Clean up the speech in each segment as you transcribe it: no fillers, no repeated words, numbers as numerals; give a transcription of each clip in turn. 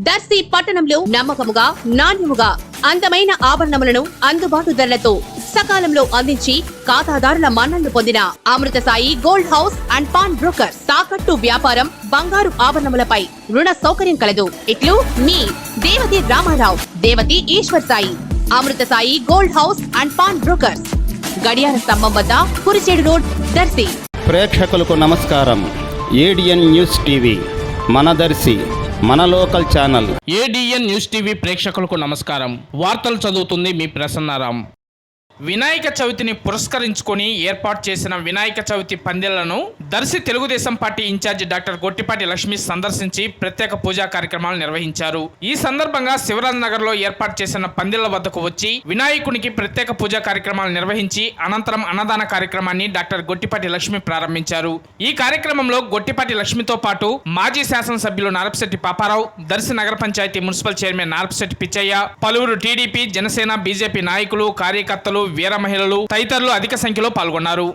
దర్శి పట్టణంలో నమ్మకముగా నాణ్యముగా అందమైన ఆభరణములను అందుబాటు ధరలతో సకాలంలో అందించి ఖాతాదారుల మన్ననలు పొందిన Amrutha Sai gold house and pawn broker. తాకట్టు వ్యాపారం, బంగారు ఆభరణములపై రుణ సౌకర్యం కలదు. ఇట్లు మీ Devathi Ramarao, Devathi Eshwar Sai. Amrutha Sai gold house and pawn brokers, గడియార స్తంభం వద్ద కురిచేడు రోడ్, దర్శి. ప్రేక్షకులకు నమస్కారం. ఏడిఎన్ న్యూస్ టీవీ మన దర్శి, మన local channel. ADN news TV ప్రేక్షకులకు నమస్కారం. వార్తలు చదువుతుంది మీ ప్రసన్నారాం. వినాయక చవితిని పురస్కరించుకొని ఏర్పాటు చేసిన వినాయక చవితి పందిళ్లను Darsi Telugudesam party in charge doctor Gottipati Lakshmi సందర్శించి ప్రత్యేక పూజా కార్యక్రమాలు నిర్వహించారు. ఈ సందర్భంగా శివరాజ్ నగర్ లో ఏర్పాటు చేసిన పందిళ్ల వద్దకు వచ్చి వినాయకునికి ప్రత్యేక పూజా కార్యక్రమాలు నిర్వహించి అనంతరం అన్నదాన కార్యక్రమాన్ని డాక్టర్ గొట్టిపాటి లక్ష్మి ప్రారంభించారు. ఈ కార్యక్రమంలో గొట్టిపాటి లక్ష్మితో పాటు మాజీ శాసనసభ్యులు నారపశెట్టి పాపారావు, దర్శి నగర పంచాయతీ మున్సిపల్ చైర్మన్ నారపశెట్టి పిచ్చయ్య, పలువురు టీడీపీ, జనసేన, బీజేపీ నాయకులు, కార్యకర్తలు, వీర మహిళలు తదితరులు అధిక సంఖ్యలో పాల్గొన్నారు.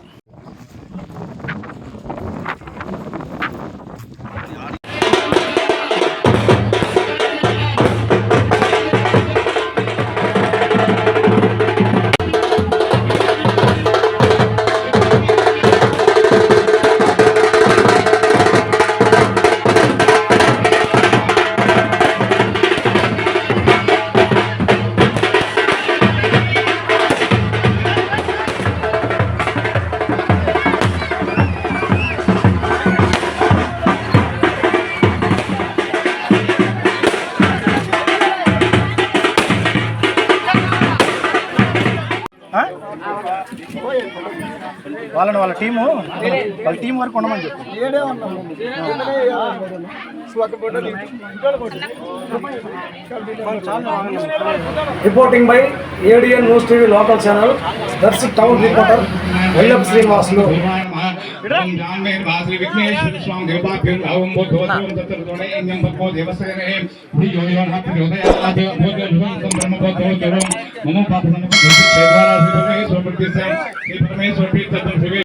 వాళ్ళ టీం వరకు ఉండమని చెప్పి reporting by ADN news TV local channel, Darsi town reporter Vellap Srinivasulu.